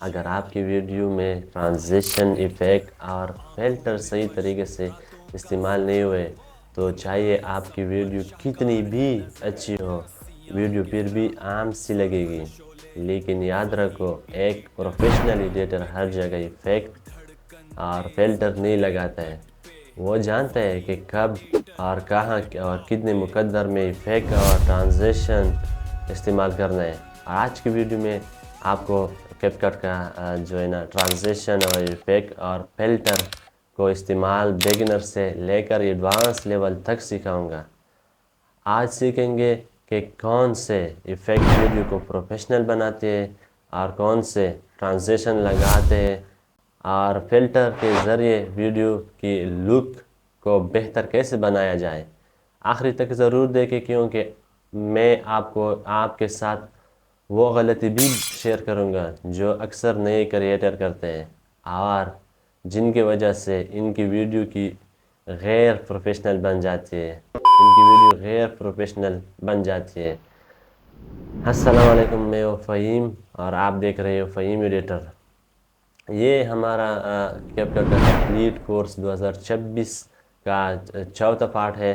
اگر آپ کی ویڈیو میں ٹرانزیشن ایفیکٹ اور فلٹر صحیح طریقے سے استعمال نہیں ہوئے تو چاہیے آپ کی ویڈیو کتنی بھی اچھی ہو، ویڈیو پھر بھی عام سی لگے گی۔ لیکن یاد رکھو، ایک پروفیشنل ایڈیٹر ہر جگہ ایفیکٹ اور فلٹر نہیں لگاتا ہے۔ وہ جانتا ہے کہ کب اور کہاں اور کتنے مقدر میں ایفیکٹ اور ٹرانزیشن استعمال کرنا ہے۔ آج کی ویڈیو میں آپ کو کیپ کٹ کا ٹرانزیشن اور ایفیکٹ اور فلٹر کو استعمال بگنر سے لے کر ایڈوانس لیول تک سکھاؤں گا۔ آج سیکھیں گے کہ کون سے ایفیکٹ ویڈیو کو پروفیشنل بناتے ہیں اور کون سے ٹرانزیشن لگاتے ہیں، اور فلٹر کے ذریعے ویڈیو کی لک کو بہتر کیسے بنایا جائے۔ آخری تک ضرور دیکھیں، کیونکہ میں آپ کو آپ کے ساتھ وہ غلطی بھی شیئر کروں گا جو اکثر نئے کریئٹر کرتے ہیں اور جن کی وجہ سے ان کی ویڈیو کی غیر پروفیشنل بن جاتی ہے السلام علیکم، میں ہوں فہیم اور آپ دیکھ رہے ہو فہیم ایڈیٹر۔ یہ ہمارا کیپ کٹ کا کمپلیٹ کورس 2026 کا چوتھا پارٹ ہے۔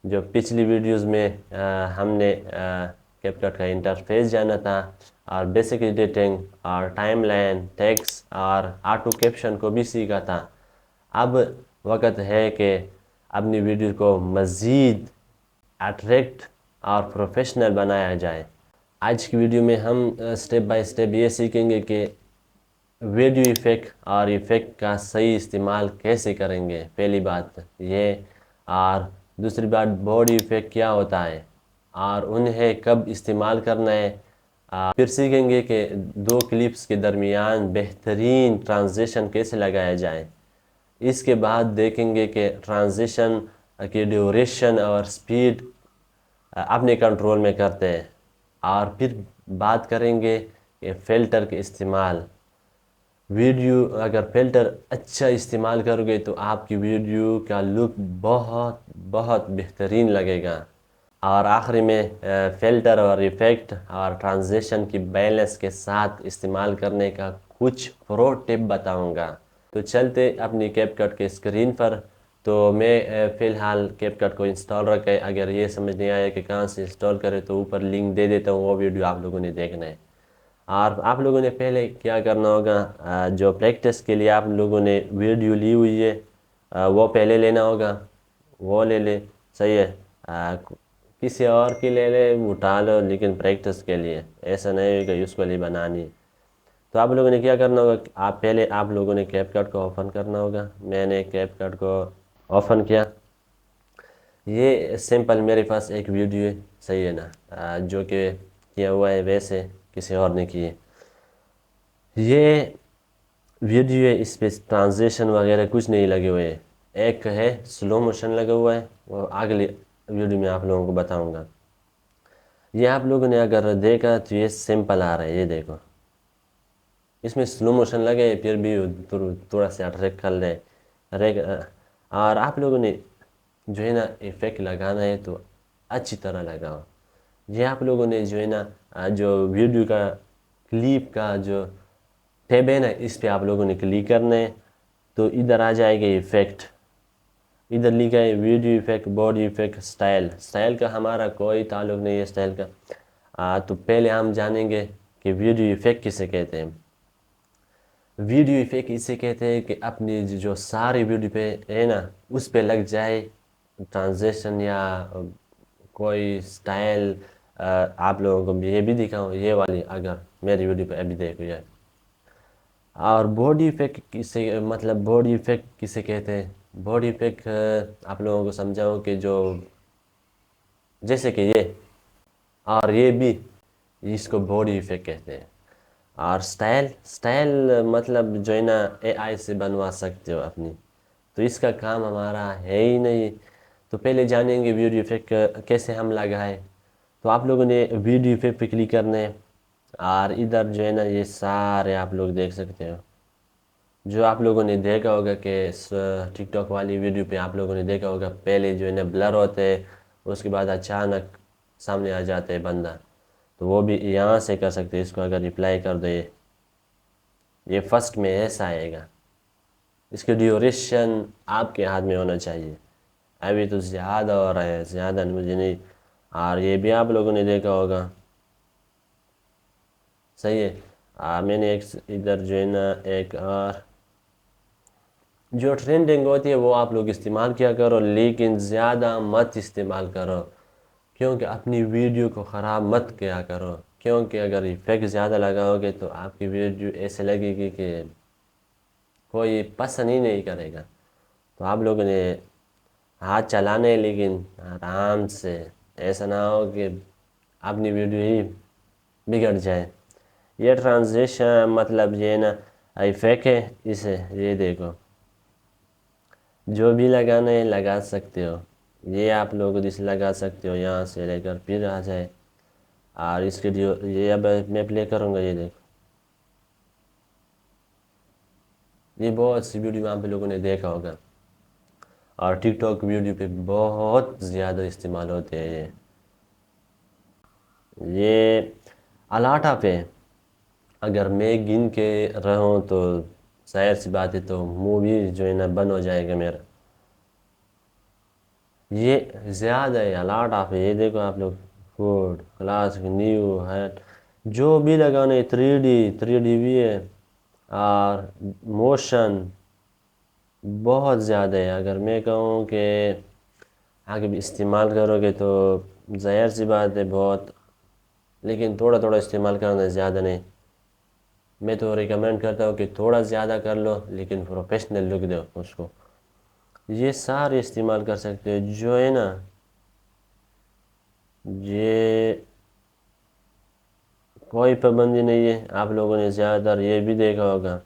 جو پچھلی ویڈیوز میں ہم نے کیپ کٹ کا انٹرفیس جانا تھا اور بیسک ایڈیٹنگ اور ٹائم لائن، ٹیکس اور آٹو کیپشن کو بھی سیکھا تھا۔ اب وقت ہے کہ اپنی ویڈیو کو مزید اٹریکٹ اور پروفیشنل بنایا جائے۔ آج کی ویڈیو میں ہم سٹیپ بائی سٹیپ یہ سیکھیں گے کہ ویڈیو ایفیکٹ اور ایفیکٹ کا صحیح استعمال کیسے کریں گے، پہلی بات یہ، اور دوسری بات باڈی ایفیکٹ کیا ہوتا ہے اور انہیں کب استعمال کرنا ہے۔ پھر سیکھیں گے کہ دو کلپس کے درمیان بہترین ٹرانزیشن کیسے لگایا جائے۔ اس کے بعد دیکھیں گے کہ ٹرانزیشن کی ڈیوریشن اور سپیڈ اپنے کنٹرول میں کرتے ہیں، اور پھر بات کریں گے کہ فلٹر کے استعمال۔ ویڈیو اگر فلٹر اچھا استعمال کرو گے تو آپ کی ویڈیو کا لک بہت بہت بہترین لگے گا۔ اور آخری میں فلٹر اور ایفیکٹ اور ٹرانزیشن کی بیلنس کے ساتھ استعمال کرنے کا کچھ پرو ٹپ بتاؤں گا۔ تو چلتے اپنی کیپ کٹ کے اسکرین پر۔ تو میں فی الحال کیپ کٹ کو انسٹال رکھا ہے۔ اگر یہ سمجھ نہیں آیا کہ کہاں سے انسٹال کرے تو اوپر لنک دے دیتا ہوں، وہ ویڈیو آپ لوگوں نے دیکھنا ہے۔ اور آپ لوگوں نے پہلے کیا کرنا ہوگا، جو پریکٹس کے لیے آپ لوگوں نے ویڈیو لی ہوئی ہے وہ پہلے لینا ہوگا، وہ لے لے، صحیح ہے۔ کسی اور کی لے لے، اٹھا لو، لیکن پریکٹس کے لیے ایسا نہیں ہے کہ اس کو لیے بنانی۔ تو آپ لوگوں نے کیا کرنا ہوگا، آپ لوگوں نے کیپ کٹ کو اوپن کرنا ہوگا۔ میں نے کیپ کٹ کو اوپن کیا۔ یہ سمپل میرے پاس ایک ویڈیو ہے، صحیح ہے نا، جو کہ کیا ہوا ہے ویسے کسی اور نے کی ہے۔ یہ ویڈیو ہے، اس پہ ٹرانزیشن وغیرہ کچھ نہیں لگے ہوئے ہیں۔ ایک ہے سلو موشن لگا ہوا ہے، وہ اگلی ویڈیو میں آپ لوگوں کو بتاؤں گا۔ یہ آپ لوگوں نے اگر دیکھا تو یہ سمپل آ رہا ہے، یہ دیکھو، اس میں سلو موشن لگے پھر بھی تھوڑا سا اٹریکٹ کر لے۔ اور آپ لوگوں نے جو ہے نا ایفیکٹ لگانا ہے تو اچھی طرح لگاؤ۔ یہ آپ لوگوں نے جو ہے نا جو ویڈیو کا کلپ کا جو ٹیب ہے نا، اس پہ آپ لوگوں نے کلک کرنا ہے، تو ادھر آ جائے گا ایفیکٹ۔ ادھر لکھا ہے video effect, body effect, style کا ہمارا کوئی تعلق نہیں ہے سٹائل کا۔ تو پہلے ہم جانیں گے کہ ویڈیو ایفیکٹ کسے کہتے ہیں۔ ویڈیو ایفیکٹ اسے کہتے ہیں کہ اپنی جو ساری ویڈیو پہ ہے نا اس پہ لگ جائے ٹرانزیشن یا کوئی سٹائل۔ آپ لوگوں کو یہ بھی دکھاؤں، یہ والی اگر میری ویڈیو پہ ابھی دیکھو یہ۔ اور باڈی ایفیکٹ کسے کہتے ہیں؟ باڈی ایفیکٹ آپ لوگوں کو سمجھاؤں کہ جو جیسے کہ یہ اور یہ بھی، اس کو باڈی ایفیکٹ کہتے ہیں۔ اور سٹائل مطلب جو ہے نا اے آئی سے بنوا سکتے ہو اپنی، تو اس کا کام ہمارا ہے ہی نہیں۔ تو پہلے جانیں گے ویڈیو ایفیکٹ کیسے ہم لگائیں۔ تو آپ لوگوں نے ویڈیو ایفیکٹ پہ کلک کرنا ہے، اور ادھر جو ہے نا یہ سارے آپ لوگ دیکھ سکتے ہو۔ جو آپ لوگوں نے دیکھا ہوگا کہ ٹک ٹاک والی ویڈیو پہ آپ لوگوں نے دیکھا ہوگا، پہلے جو ہے نا بلر ہوتے ہیں، اس کے بعد اچانک سامنے آ جاتے ہیں بندہ، تو وہ بھی یہاں سے کر سکتے ہیں۔ اس کو اگر ریپلائی کر دے یہ فرسٹ میں ایسا آئے گا. اس کی ڈیوریشن آپ کے ہاتھ میں ہونا چاہیے. ابھی تو زیادہ ہو رہا ہے، زیادہ مجھے نہیں. اور یہ بھی آپ لوگوں نے دیکھا ہوگا، صحیح ہے. میں نے ایک ادھر جو ہے نا ایک اور جو ٹرینڈنگ ہوتی ہے وہ آپ لوگ استعمال کیا کرو، لیکن زیادہ مت استعمال کرو، کیونکہ اپنی ویڈیو کو خراب مت کیا کرو. کیونکہ اگر ایفیکٹ زیادہ لگاؤ گے تو آپ کی ویڈیو ایسے لگے گی کہ کوئی پسند ہی نہیں کرے گا. تو آپ لوگوں نے ہاتھ چلانے لیکن آرام سے، ایسا نہ ہو کہ اپنی ویڈیو ہی بگڑ جائے. یہ ٹرانزیشن مطلب یہ نا ایفیکٹ ہے، اسے یہ دیکھو جو بھی لگانا ہے لگا سکتے ہو. یہ آپ لوگ اس لگا سکتے ہو، یہاں سے لے کر پھر آ جائے. اور اس کے یہ اب میں پلے کروں گا، یہ دیکھو یہ بہت سی ویڈیو آپ لوگوں نے دیکھا ہوگا، اور ٹک ٹاک ویڈیو پہ بہت زیادہ استعمال ہوتے ہیں. یہ الاٹا پہ اگر میں گن کے رہوں تو ظاہر سی بات ہے تو مووی جو ہے نا بند ہو جائے گا میرا. یہ زیادہ ہے الاٹا پہ. یہ دیکھو آپ لوگ، فوڈ کلاسک نیو ہیٹ جو بھی لگانے، 3D بھی ہے، اور موشن بہت زیادہ ہے. اگر میں کہوں کہ آگے بھی استعمال کرو گے تو ظاہر سی بات ہے بہت، لیکن تھوڑا تھوڑا استعمال کرنا ہے، زیادہ نہیں. میں تو ریکمینڈ کرتا ہوں کہ تھوڑا زیادہ کر لو لیکن پروفیشنل لک دو اس کو. یہ سارے استعمال کر سکتے ہو جو ہے نا. یہ کوئی پابندی نہیں ہے. آپ لوگوں نے زیادہ تر یہ بھی دیکھا ہوگا،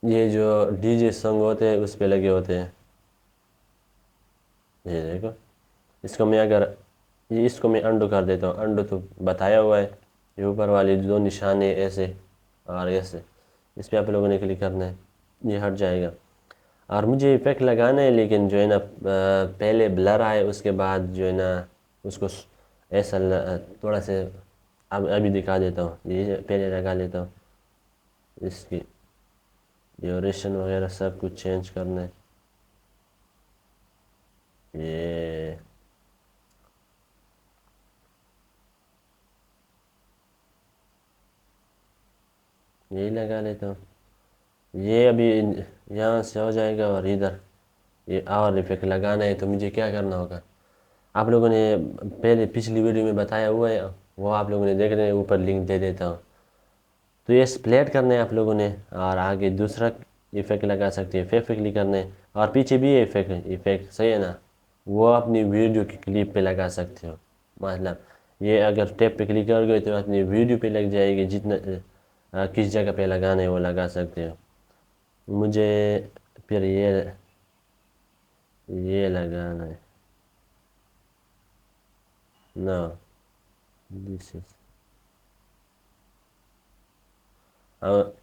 یہ جو ڈی جے سانگ ہوتے ہیں اس پہ لگے ہوتے ہیں. یہ دیکھو، اس کو میں اگر اس کو میں انڈو کر دیتا ہوں. انڈو تو بتایا ہوا ہے، یہ اوپر والے دو نشانے ایسے اور ایسے، اس پہ آپ لوگوں نے کلک کرنا ہے، یہ ہٹ جائے گا. اور مجھے ایفیکٹ لگانا ہے لیکن جو ہے نا پہلے بلر آئے، اس کے بعد جو ہے نا اس کو ایسا تھوڑا سے ابھی دکھا دیتا ہوں. یہ پہلے لگا لیتا ہوں، اس کی ڈیوریشن وغیرہ سب کچھ چینج کرنا ہے. یہ یہی لگا لیتا ہوں. یہ ابھی یہاں سے ہو جائے گا. اور ادھر یہ اور ایفیکٹ لگانا ہے تو مجھے کیا کرنا ہوگا؟ آپ لوگوں نے پہلے پچھلی ویڈیو میں بتایا ہوا ہے، وہ آپ لوگوں نے دیکھ رہے ہیں، اوپر لنک دے دیتا ہوں. تو یہ سپلیٹ کرنا ہے آپ لوگوں نے، اور آگے دوسرا ایفیکٹ لگا سکتے ہیں، ایفیکٹ کرنا ہے. اور پیچھے بھی ایفیکٹ صحیح ہے نا، وہ اپنی ویڈیو کی کلپ پہ لگا سکتے ہو. مطلب یہ اگر ٹیپ پہ کلک کر گئے تو اپنی ویڈیو پہ لگ جائے گی. جتنا کس جگہ پہ لگانا ہے وہ لگا سکتے ہو. مجھے پھر یہ لگانا ہے نا.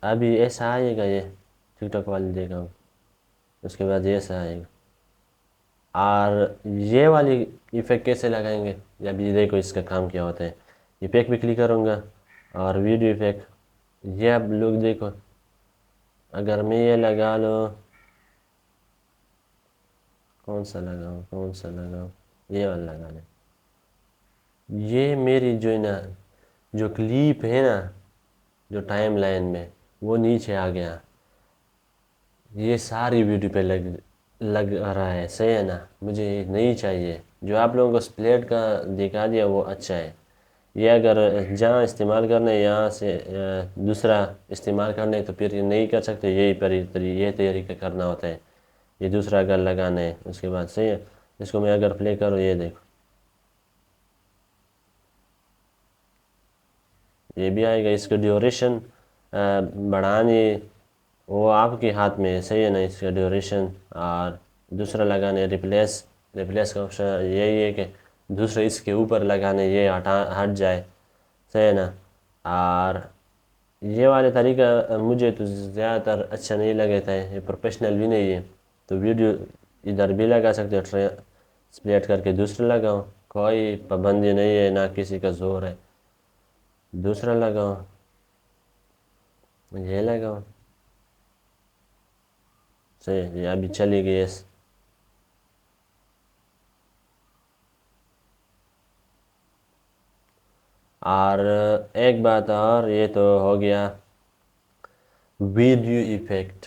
ابھی ایسا آئے گا، یہ ٹک ٹاک والے دیکھا ہوں، اس کے بعد ایسا آئے گا. اور یہ والی ایفیکٹ کیسے لگائیں گے؟ جب یہ دیکھو اس کا کام کیا ہوتا ہے. ایفیکٹ پہ کلک کروں گا اور ویڈیو ایفیکٹ. یہ اب لوگ دیکھو، اگر میں یہ لگا لو، کون سا لگاؤں؟ یہ والا لگا لیں. یہ میری جو ہے نا جو کلپ ہے نا، جو ٹائم لائن میں وہ نیچے آ گیا. یہ ساری ویڈیو پہ لگ رہا ہے، صحیح ہے نا. مجھے یہ نہیں چاہیے. جو آپ لوگوں کو سپلیٹ کا دکھا دیا وہ اچھا ہے. یہ اگر جہاں استعمال کرنے یہاں سے دوسرا استعمال کرنے تو پھر یہ نہیں کر سکتے. یہ طریقہ کرنا ہوتا ہے. یہ دوسرا اگر لگانا ہے اس کے بعد، صحیح ہے. اس کو میں اگر پلے کروں، یہ دیکھو یہ بھی آئے گا. اس کا ڈیوریشن بڑھانے وہ آپ کے ہاتھ میں ہے، صحیح ہے نا. اس کا ڈیوریشن اور دوسرا لگانے ریپلیس کا آپشن یہی ہے کہ دوسرا اس کے اوپر لگانے، یہ ہٹ جائے، صحیح ہے نا. اور یہ والے طریقہ مجھے تو زیادہ تر اچھا نہیں لگے تھا. یہ پروفیشنل بھی نہیں ہے. تو ویڈیو ادھر بھی لگا سکتے ہو، سپلیٹ کر کے دوسرا لگاؤ. کوئی پابندی نہیں ہے، نہ کسی کا زور ہے. دوسرا لگاؤ. یہ لگاؤ صحیح، یہ ابھی چلی گئی اور ایک بات اور، یہ تو ہو گیا ویڈیو ایفیکٹ.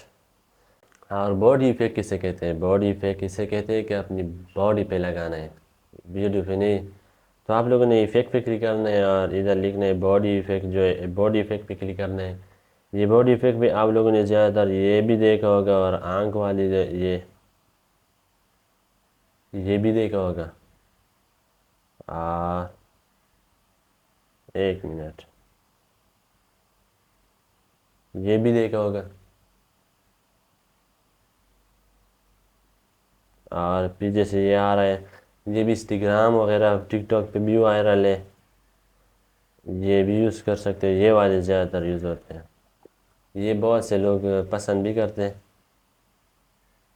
اور باڈی ایفیکٹ کسے کہتے ہیں؟ باڈی ایفیکٹ کسے کہتے ہیں کہ اپنی باڈی پہ لگانا ہے، ویڈیو پہ نہیں. تو آپ لوگوں نے ایفیکٹ پہ کلک کرنا ہے اور ادھر لکھنا ہے باڈی ایفیکٹ، جو ہے باڈی ایفیکٹ پہ کلک کرنا ہے. یہ باڈی ایفیکٹ بھی آپ لوگوں نے زیادہ تر یہ بھی دیکھا ہوگا، اور آنکھ والی یہ بھی دیکھا ہوگا. ایک منٹ، یہ بھی دیکھا ہوگا. اور پھر جیسے یہ آ رہا ہے، یہ بھی انسٹاگرام وغیرہ ٹک ٹاک پہ بھی وائرل ہے، یہ بھی یوز کر سکتے ہیں. یہ والے زیادہ تر یوز ہوتے ہیں، یہ بہت سے لوگ پسند بھی کرتے ہیں.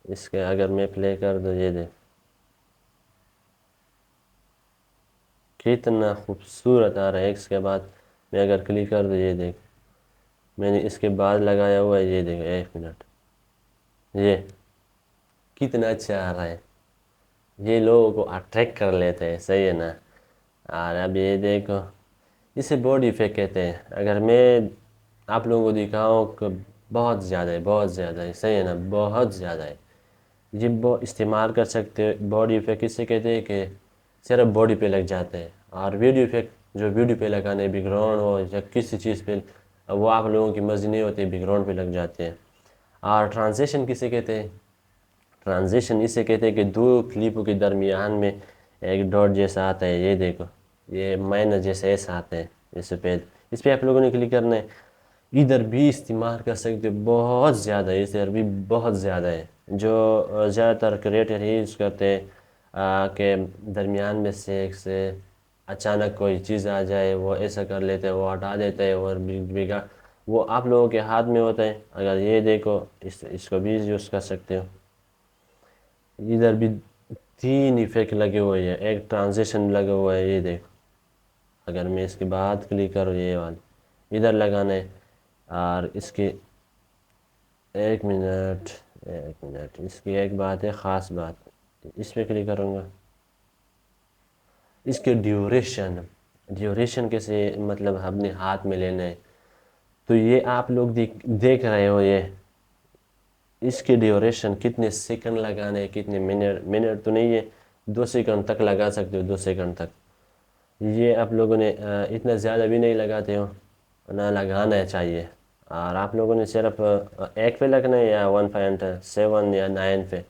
اس کے اگر میں پلے کر دوں، یہ دیکھ کتنا خوبصورت آ رہا ہے. اس کے بعد میں اگر کلک کر دوں، یہ دیکھ میں نے اس کے بعد لگایا ہوا ہے، یہ دیکھ ایک منٹ، یہ کتنا اچھا آ رہا ہے. یہ لوگوں کو اٹریکٹ کر لیتے ہیں، صحیح ہے نا. اور اب یہ دیکھو، اسے باڈی ایفیکٹ کہتے ہیں. اگر میں آپ لوگوں کو دکھاؤں کہ بہت زیادہ ہے، بہت زیادہ ہے، صحیح ہے نا، بہت زیادہ ہے. یہ استعمال کر سکتے ہیں. باڈی ایفیکٹ کسے کہتے ہیں کہ صرف باڈی پہ لگ جاتے ہیں. اور ویڈیو ایفیکٹ جو ویڈیو پہ لگانے، بیک گراؤنڈ ہو یا کسی چیز پہ، وہ آپ لوگوں کی مرضی نہیں ہوتی، بیک گراؤنڈ پہ لگ جاتے ہیں. اور ٹرانزیشن کسے کہتے ہیں؟ ٹرانزیشن اسے کہتے ہیں کہ دو کلپوں کے درمیان میں ایک ڈاٹ جیسا آتا ہے. یہ دیکھو، یہ مائنس جیسا ایسا آتا ہے. اس پہ آپ لوگوں نے کلک کرنا ہے. ادھر بھی استعمال کر سکتے ہو، بہت زیادہ ہے، ادھر بھی بہت زیادہ ہے. جو زیادہ تر کریٹر ہی یوز کرتے ہیں کہ درمیان میں سے ایک سے اچانک کوئی چیز آ جائے، وہ ایسا کر لیتے ہیں، وہ ہٹا دیتے ہیں، اور وہ آپ لوگوں کے ہاتھ میں ہوتا ہے. اگر یہ دیکھو، اس کو بھی یوز کر سکتے ہو. ادھر بھی تین ایفیکٹ لگے ہوئے ہیں، ایک ٹرانزیشن لگا ہوا ہے. یہ دیکھو، اگر میں اس کے بعد کلک کروں، یہ والا ادھر لگانا ہے. اور اس کی ایک منٹ، اس کی ایک بات ہے، خاص بات. اس پہ کلک کروں گا. اس کے ڈیوریشن کیسے، مطلب اپنے ہاتھ میں لینا ہے. تو یہ آپ لوگ دیکھ رہے ہو، یہ اس کی ڈیوریشن کتنے سیکنڈ لگانے، کتنے منٹ تو نہیں ہے، 2 سیکنڈ تک لگا سکتے ہو، 2 سیکنڈ تک. یہ آپ لوگوں نے اتنا زیادہ بھی نہیں لگاتے ہو، نہ لگانا چاہیے. اور آپ لوگوں نے صرف ایک پہ رکھنا ہے، یا 1.7 یا 9 پہ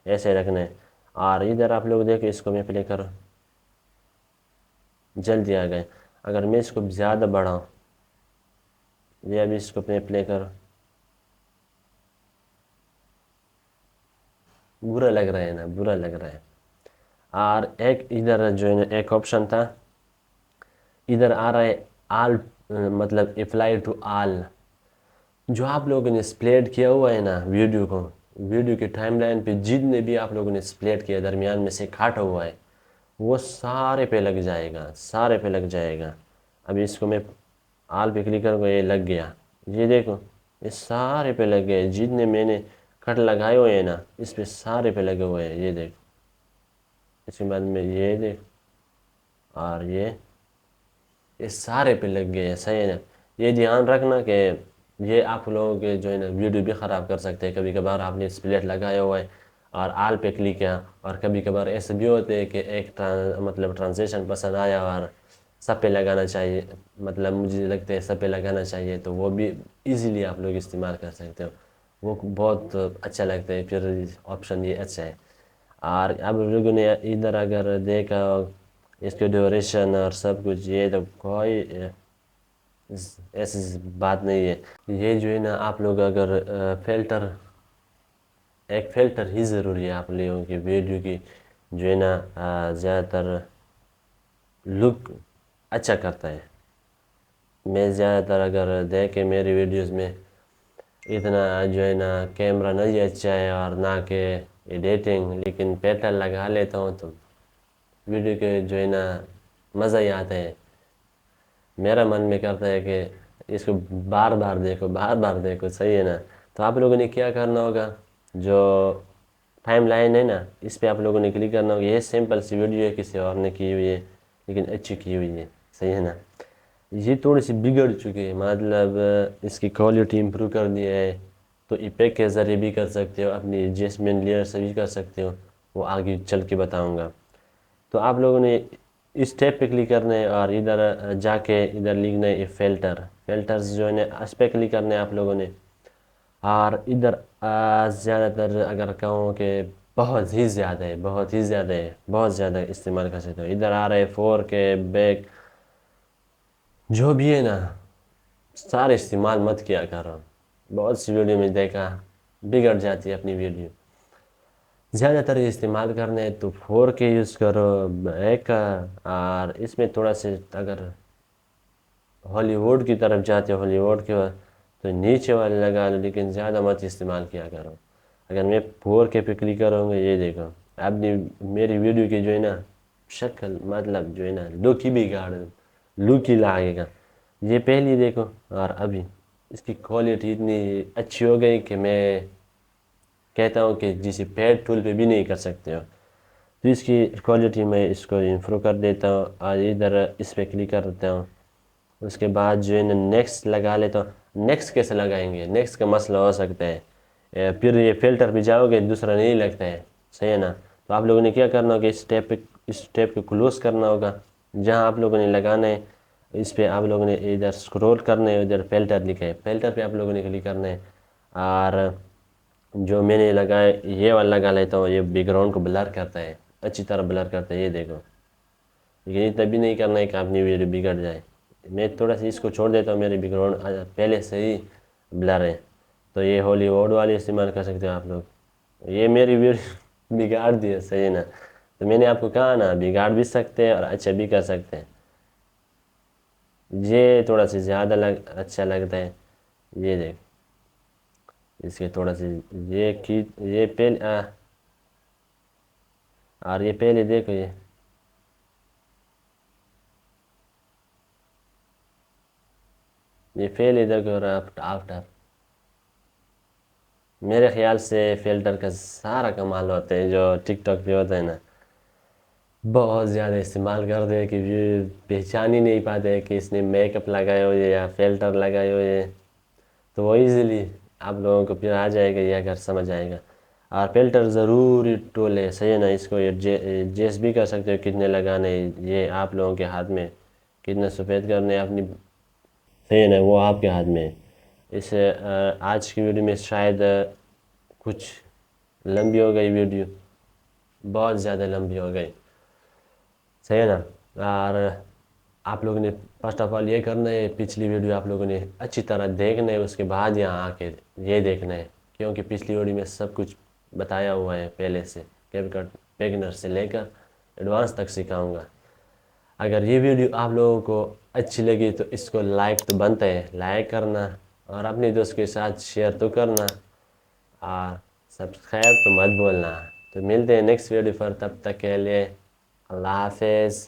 ایسے رکھنا ہے. اور ادھر آپ لوگ دیکھیں، اس کو میں پلے کروں، جلدی آ گئے. اگر میں اس کو زیادہ بڑھاؤں، یہ ابھی اس کو میں پلے کروں، برا لگ رہا ہے نا، برا لگ رہا ہے. اور ایک ادھر جو ہے ایک آپشن تھا، ادھر آ رہا ہے آل، مطلب اپلائی ٹو آل. جو آپ لوگوں نے اسپلیٹ کیا ہوا ہے نا ویڈیو کو، ویڈیو کے ٹائم لائن پہ جتنے بھی آپ لوگوں نے اسپلیٹ کیا، درمیان میں سے کاٹا ہوا ہے، وہ سارے پہ لگ جائے گا، سارے پہ لگ جائے گا. ابھی اس کو میں آل پہ کلک کروں گا، یہ لگ گیا. یہ دیکھو، یہ سارے پہ لگ گئے. جتنے میں نے کٹ لگائے ہوئے ہیں نا، اس پہ سارے پہ لگے ہوئے ہیں. یہ دیکھ، اس کے بعد میں یہ دیکھ، اور یہ سارے پہ لگ گئے ہیں، صحیح ہے نا. یہ دھیان رکھنا کہ یہ آپ لوگوں کے جو ہے نا ویڈیو بھی خراب کر سکتے ہیں. کبھی کبھار آپ نے اسپلیٹ لگایا ہوا ہے اور آل پہ کلک کیا، اور کبھی کبھار ایسے بھی ہوتے ہیں کہ ایک مطلب ٹرانزیشن پسند آیا اور سب پہ لگانا چاہیے، مطلب مجھے لگتا ہے سب پہ لگانا چاہیے، تو وہ بھی ایزیلی آپ لوگ استعمال کر سکتے ہو. وہ بہت اچھا لگتا ہے. پھر آپشن یہ اچھا ہے. اور اب لوگوں نے ادھر اگر دیکھا اس کے ڈیوریشن اور سب کچھ، یہ تو کوئی ایسی بات نہیں ہے. یہ جو ہے نا، آپ لوگ اگر ایک فلٹر ہی ضروری ہے آپ لوگوں کی ویڈیو کی، جو ہے نا زیادہ تر لک اچھا کرتا ہے. میں زیادہ تر اگر دیکھیں میری ویڈیوز میں، اتنا جو ہے نا کیمرہ نہیں اچھا ہے، اور نہ کہ ایڈیٹنگ، لیکن فلٹر لگا لیتا ہوں تو ویڈیو کے جو ہے نا مزہ ہی آتا ہے. میرا من میں کرتا ہے کہ اس کو بار بار دیکھو، صحیح ہے نا؟ تو آپ لوگوں نے کیا کرنا ہوگا، جو ٹائم لائن ہے نا اس پہ آپ لوگوں نے کلک کرنا ہوگا. یہ سمپل سی ویڈیو ہے، کسی اور نے کی ہوئی ہے لیکن اچھی کی ہوئی ہے، صحیح ہے نا؟ یہ تھوڑی سی بگڑ چکی ہے، مطلب اس کی کوالٹی امپروو کر دیا ہے. تو ایپیک کے ذریعے بھی کر سکتے ہو، اپنی جیسمین لیئر سے بھی کر سکتے ہو، وہ آگے چل کے بتاؤں گا. تو آپ لوگوں نے اس ٹیپ پہ کلک کرنا ہے اور ادھر جا کے ادھر لکھنا ہے فلٹرز جو ہے نا اس پہ کلک کرنا ہے آپ لوگوں نے. اور ادھر زیادہ تر اگر کہوں کہ بہت ہی زیادہ استعمال کر سکتے ہو. ادھر آ رہے 4K بیک، جو بھی ہے نا سارے استعمال مت کیا کرو. بہت سی ویڈیو میں دیکھا بگڑ جاتی ہے اپنی ویڈیو. زیادہ تر استعمال کرنے تو 4K یوز کرو بیک کا. اور اس میں تھوڑا سے اگر ہالی ووڈ کی طرف جاتے ہو، ہالی ووڈ کے تو نیچے والے لگا لو، لیکن زیادہ مت استعمال کیا کرو. اگر میں 4K پہ کلک کروں گا، یہ دیکھو اپنی میری ویڈیو کی جو ہے نا شکل، مطلب جو ہے نا لک ہی بگاڑ، لک ہی لائے گا. یہ پہلی دیکھو اور ابھی اس کی کوالٹی اتنی اچھی ہو گئی کہ میں کہتا ہوں کہ جسے پیڈ ٹول پہ بھی نہیں کر سکتے ہو. تو اس کی کوالٹی میں اس کو امپروو کر دیتا ہوں اور ادھر اس پہ کلک کر دیتا ہوں. اس کے بعد جو ہے نا نیکسٹ لگا لیتا ہوں. نیکسٹ کیسے لگائیں گے؟ نیکسٹ کا مسئلہ ہو سکتا ہے پھر یہ فلٹر پہ جاؤ گے دوسرا نہیں لگتا ہے، صحیح ہے نا؟ تو آپ لوگوں نے کیا کرنا ہوگا، اس ٹیپ کو کلوز کرنا ہوگا. جہاں آپ لوگوں نے لگانا ہے اس پہ آپ لوگوں نے ادھر سکرول کرنا ہے، ادھر فلٹر لکھا ہے، فلٹر پہ آپ لوگوں نے کلک کرنا ہے. اور جو میں نے لگایا یہ والا لگا لیتا ہوں، یہ بیک گراؤنڈ کو بلر کرتا ہے، اچھی طرح بلر کرتا ہے، یہ دیکھو. لیکن یہ تبھی نہیں کرنا ہے کہ اپنی ویڈیو بگڑ جائے. میں تھوڑا سا اس کو چھوڑ دیتا ہوں، میرے بیک گراؤنڈ پہلے سے ہی بلر ہے. تو یہ ہالی ووڈ والے استعمال کر سکتے ہو آپ لوگ. یہ میری ویڈیو بگاڑ دی ہے، صحیح ہے نا؟ تو میں نے آپ کو کہا نا بگاڑ بھی سکتے ہیں اور اچھا بھی کر سکتے ہیں. یہ تھوڑا سا زیادہ اچھا لگتا ہے، یہ دیکھ اس کے تھوڑا سی یہ پہلے اور یہ پہلے دیکھو یہ پہلے دیکھو اور آفٹر. میرے خیال سے فلٹر کا سارا کمال ہوتا ہے جو ٹک ٹاک پہ ہوتا ہے نا، بہت زیادہ استعمال کرتے ہیں کہ پہچان ہی نہیں پاتے کہ اس نے میک اپ لگائے ہوئے یا فلٹر لگائے ہوئے. تو وہ ایزیلی آپ لوگوں کو پھر آ جائے گا، یہ اگر سمجھ آئے گا. اور فلٹر ضروری ٹول ہے، صحیح ہے نا؟ اس کو ایڈجسٹ بھی کر سکتے ہو کتنے لگانے، یہ آپ لوگوں کے ہاتھ میں کتنے سفید کرنے اپنی، صحیح ہے نا؟ وہ آپ کے ہاتھ میں ہے. اس آج کی ویڈیو میں شاید کچھ لمبی ہو گئی ویڈیو، بہت زیادہ لمبی ہو گئی، صحیح ہے نا؟ اور آپ لوگوں نے فرسٹ آف آل یہ کرنا ہے، پچھلی ویڈیو آپ لوگوں نے اچھی طرح دیکھنا ہے، اس کے بعد یہاں آ کے یہ دیکھنا ہے، کیونکہ پچھلی ویڈیو میں سب کچھ بتایا ہوا ہے پہلے سے، کیپ کٹ بگنر سے لے کر ایڈوانس تک سکھاؤں گا. اگر یہ ویڈیو آپ لوگوں کو اچھی لگی تو اس کو لائک تو بنتا ہے، لائک کرنا اور اپنے دوست کے ساتھ شیئر تو کرنا اور سبسکرائب تو مت بولنا. تو ملتے ہیں نیکسٹ ویڈیو پر، تب تک کے لیے اللہ حافظ.